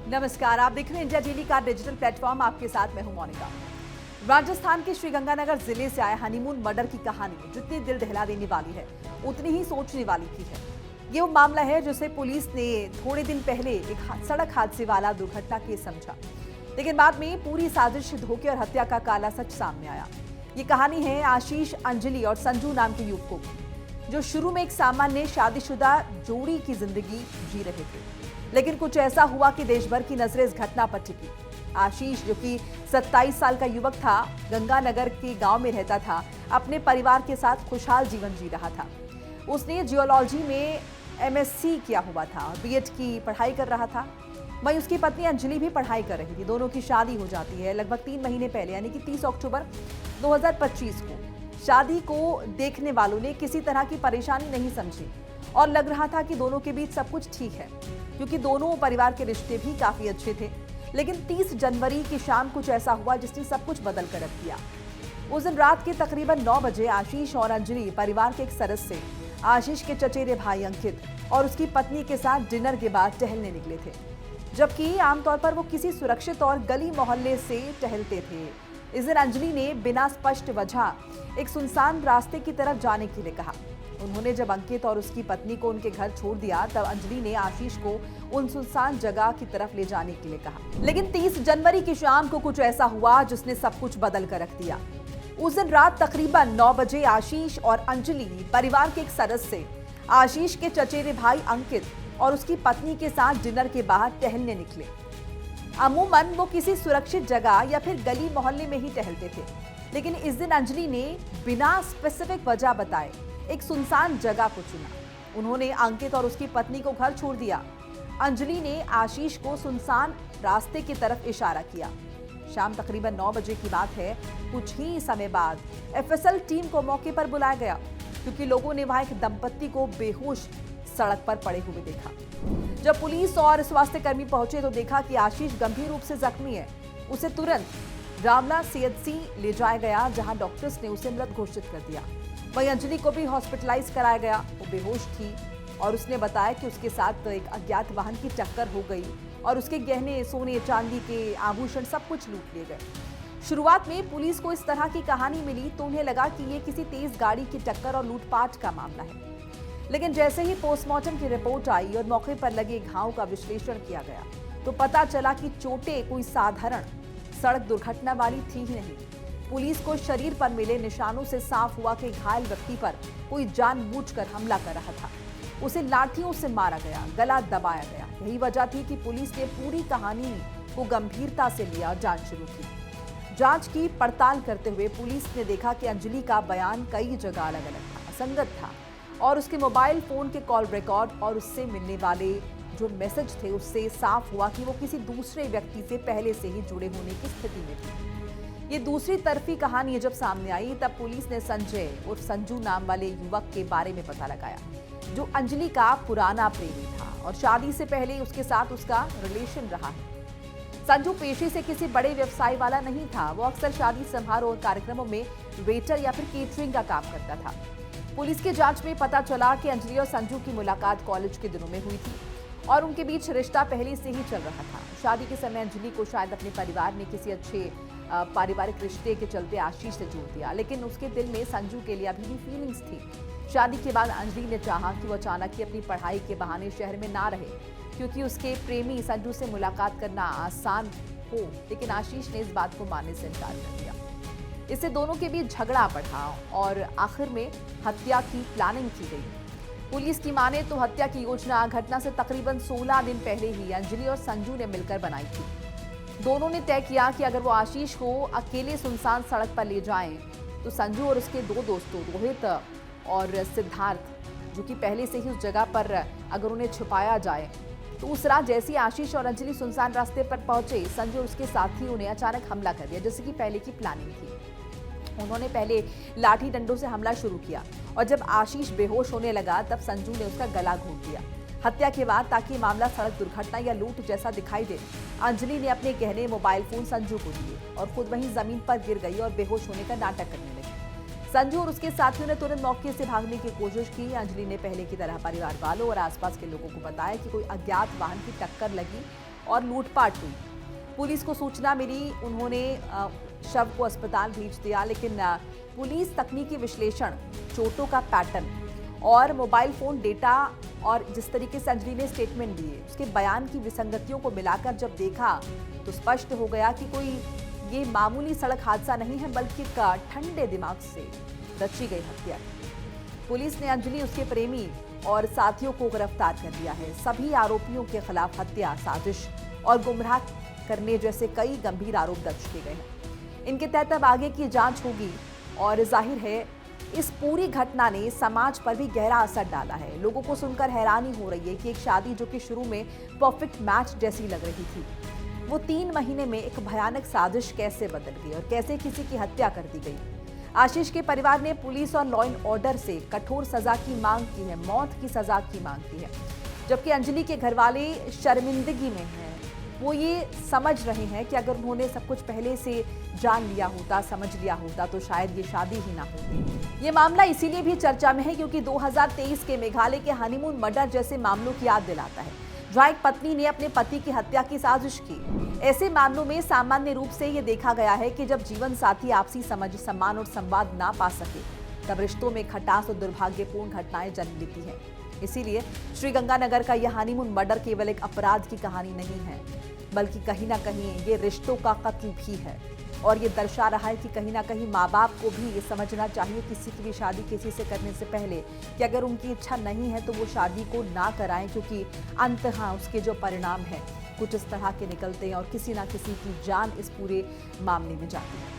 नमस्कार, आप देख रहे हैं इंडिया डेली का डिजिटल प्लेटफॉर्म। आपके साथ मैं हूं मोनिका। राजस्थान के श्रीगंगानगर जिले से आए हनीमून मर्डर की कहानी जितनी दिल दहला देने वाली है, उतनी ही सोचने वाली भी है। ये वो मामला है जिसे पुलिस ने थोड़े दिन पहले एक सड़क हादसे वाला दुर्घटना केस समझा, लेकिन बाद में पूरी साजिश, धोखे और हत्या का काला सच सामने आया। ये कहानी है आशीष, अंजलि और संजू नाम के युवकों की, जो शुरू में एक सामान्य शादीशुदा जोड़ी की जिंदगी जी रहे थे, लेकिन कुछ ऐसा हुआ कि देश भर की नजरें इस घटना पर टिकी। आशीष, जो कि 27 साल का युवक था, गंगानगर के गांव में रहता था, अपने परिवार के साथ खुशहाल जीवन जी रहा था। उसने जियोलॉजी में एमएससी किया हुआ था और बीएड की पढ़ाई कर रहा था। वहीं उसकी पत्नी अंजलि भी पढ़ाई कर रही थी। दोनों की शादी हो जाती है लगभग 3 महीने पहले, यानी कि 30 अक्टूबर 2025 को। शादी को देखने वालों ने किसी तरह की परेशानी नहीं समझी और लग रहा था कि दोनों के बीच सब कुछ ठीक है, क्योंकि दोनों परिवार के रिश्ते भी काफी अच्छे थे। लेकिन 30 जनवरी की शाम कुछ ऐसा हुआ जिसने सब कुछ बदल कर रख दिया। उस दिन रात के तकरीबन 9 बजे आशीष और अंजलि, परिवार के एक सदस्य, आशीष के चचेरे भाई अंकित और उसकी पत्नी के साथ डिनर के बाद टहलने निकले थे, जबकि आमतौर पर वो किसी सुरक्षित और गली मोहल्ले से टहलते थे। इस दिन अंजलि ने बिना स्पष्ट वजह एक सुनसान रास्ते की तरफ जाने के लिए कहा। उन्होंने जब अंकित और उसकी पत्नी को उनके घर छोड़ दिया, तब अंजलि ने आशीष को उन सुनसान जगह की तरफ ले जाने के लिए कहा। लेकिन 30 जनवरी की शाम को कुछ ऐसा हुआ जिसने सब कुछ बदल कर रख दिया। उस दिन रात तकरीबन 9 बजे आशीष और अंजलि, परिवार के एक सदस्य, आशीष के चचेरे भाई अंकित और उसकी पत्नी के साथ डिनर के बाहर टहलने निकले। अमूमन वो किसी सुरक्षित जगह या फिर गली मोहल्ले में ही टहलते थे, लेकिन इस दिन अंजलि ने बिना स्पेसिफिक वजह बताए एक सुनसान जगह को चुना। उन्होंने अंकित और उसकी पत्नी को घर छोड़ दिया। अंजलि ने आशीष को सुनसान रास्ते की तरफ इशारा किया। शाम तकरीबन 9 बजे की बात है। कुछ ही समय बाद एफएसएल टीम को मौके पर बुलाया गया, क्योंकि लोगों ने वहां एक दंपत्ति को बेहोश सड़क पर पड़े हुए देखा। जब पुलिस और स्वास्थ्य कर्मी पहुंचे तो देखा कि आशीष गंभीर रूप से जख्मी है। उसे तुरंत रामला सीएचसी ले जाया गया, जहां डॉक्टर्स ने उसे मृत घोषित कर दिया। वहीं अंजलि को भी हॉस्पिटलाइज कराया गया। वो बेहोश थी और उसने बताया कि उसके साथ एक अज्ञात वाहन की टक्कर हो गई और उसके गहने, सोने, चांदी के आभूषण सब कुछ लूट लिए गए। शुरुआत में पुलिस को इस तरह की कहानी मिली तो उन्हें लगा कि ये किसी तेज गाड़ी की टक्कर और लूटपाट का मामला है, लेकिन जैसे ही पोस्टमार्टम की रिपोर्ट आई और मौके पर लगे घाव का विश्लेषण किया गया तो पता चला कि चोटें कोई साधारण सड़क दुर्घटना वाली थी ही नहीं। पुलिस को शरीर पर मिले निशानों से साफ हुआ कि घायल व्यक्ति पर कोई जानबूझकर हमला कर रहा था। उसे लाठियों से मारा गया, गला दबाया गया। यही वजह थी कि पुलिस ने पूरी कहानी को गंभीरता से लिया और जांच शुरू की। जांच की पड़ताल करते हुए पुलिस ने देखा कि अंजलि का बयान कई जगह अलग अलग था, असंगत था, और उसके मोबाइल फोन के कॉल रिकॉर्ड और उससे मिलने वाले जो मैसेज थे उससे साफ हुआ कि वो किसी दूसरे व्यक्ति से पहले से ही जुड़े होने की स्थिति में थी। ये दूसरी तरफी कहानी जब सामने आई तब पुलिस ने संजय और संजू नाम वाले युवक के बारे में पता लगाया, जो अंजलि का पुराना प्रेमी था और शादी से पहले उसके साथ उसका रिलेशन रहा है। संजू पेशे से किसी बड़े व्यवसाय वाला नहीं था। वो अक्सर शादी समारोह और कार्यक्रमों में वेटर या फिर केटरिंग का काम करता था। पुलिस की जांच में पता चला कि अंजलि और संजू की मुलाकात कॉलेज के दिनों में हुई थी और उनके बीच रिश्ता पहले से ही चल रहा था। शादी के समय अंजलि को शायद अपने परिवार ने किसी अच्छे पारिवारिक रिश्ते के चलते आशीष से जोड़ दिया, लेकिन उसके दिल में संजू के लिए अभी भी फीलिंग्स थी। शादी के बाद अंजलि ने चाहा कि वो अचानक ही अपनी पढ़ाई के बहाने शहर में ना रहे, क्योंकि उसके प्रेमी संजू से मुलाकात करना आसान हो, लेकिन आशीष ने इस बात को मानने से इनकार कर दिया। इससे दोनों के बीच झगड़ा बढ़ा और आखिर में हत्या की प्लानिंग की गई। पुलिस की माने तो हत्या की योजना घटना से तकरीबन 16 दिन पहले ही अंजलि और संजू ने मिलकर बनाई थी। दोनों ने तय किया कि अगर वो आशीष को अकेले सुनसान सड़क पर ले जाएं, तो संजू और उसके 2 दोस्तों रोहित और सिद्धार्थ, जो कि पहले से ही उस जगह पर अगर उन्हें छुपाया जाए, तो उस रात जैसे ही आशीष और अंजलि सुनसान रास्ते पर पहुंचे, संजू और उसके साथी उन्हें अचानक हमला कर दिया, जैसे कि पहले की प्लानिंग थी। उन्होंने पहले लाठी डंडों से हमला शुरू किया और जब आशीष बेहोश होने लगा तब संजू ने उसका गला घोंट दिया। हत्या के बाद, ताकि मामला सड़क दुर्घटना या लूट जैसा दिखाई दे, अंजलि ने अपने गहने, मोबाइल फोन संजू को दिए और खुद वहीं जमीन पर गिर गई और बेहोश होने का नाटक करने लगी। संजू और उसके साथियों ने तुरंत मौके से भागने की कोशिश की। अंजलि ने पहले की तरह परिवार वालों और आसपास के लोगों को बताया कि कोई अज्ञात वाहन की टक्कर लगी और लूटपाट हुई। पुलिस को सूचना मिली, उन्होंने शव को अस्पताल भेज दिया, लेकिन पुलिस तकनीकी विश्लेषण, चोटों का पैटर्न और मोबाइल फोन डेटा और जिस तरीके से अंजलि ने स्टेटमेंट दिए, उसके बयान की विसंगतियों को मिलाकर जब देखा तो स्पष्ट हो गया कि कोई ये मामूली सड़क हादसा नहीं है, बल्कि एक ठंडे दिमाग से रची गई हत्या। पुलिस ने अंजलि, उसके प्रेमी और साथियों को गिरफ्तार कर लिया है। सभी आरोपियों के खिलाफ हत्या, साजिश और गुमराह करने जैसे कई गंभीर आरोप दर्ज किए गए हैं। इनके तहत अब आगे की जांच होगी और जाहिर है इस पूरी घटना ने समाज पर भी गहरा असर डाला है। लोगों को सुनकर हैरानी हो रही है कि एक शादी जो कि शुरू में परफेक्ट मैच जैसी लग रही थी, वो 3 महीने में एक भयानक साजिश कैसे बदल गई और कैसे किसी की हत्या कर दी गई। आशीष के परिवार ने पुलिस और लॉ एंड ऑर्डर से कठोर सजा की मांग की है, मौत की सजा की मांग की है, जबकि अंजलि के घरवाले शर्मिंदगी में हैं। वो ये समझ रहे हैं कि अगर उन्होंने सब कुछ पहले से जान लिया होता, समझ लिया होता, तो शायद ये शादी ही ना होती। ये मामला इसीलिए भी चर्चा में है क्योंकि 2023 के मेघालय के हनीमून मर्डर जैसे मामलों की याद दिलाता है, जहां एक पत्नी ने अपने पति की हत्या की साजिश की। ऐसे मामलों में सामान्य रूप से ये देखा गया है कि जब जीवन साथी आपसी समझ, सम्मान और संवाद ना पा सके, तब रिश्तों में खटास और दुर्भाग्यपूर्ण घटनाएं जन्म लेती हैं। इसीलिए श्रीगंगानगर का यह हनीमून मर्डर केवल एक अपराध की कहानी नहीं है, बल्कि कहीं ना कहीं ये रिश्तों का कत्ल भी है। और ये दर्शा रहा है कि कहीं ना कहीं माँ बाप को भी ये समझना चाहिए किसी की भी शादी किसी से करने से पहले कि अगर उनकी इच्छा नहीं है तो वो शादी को ना कराएं, क्योंकि अंततः उसके जो परिणाम हैं कुछ इस तरह के निकलते हैं और किसी ना किसी की जान इस पूरे मामले में जाती है।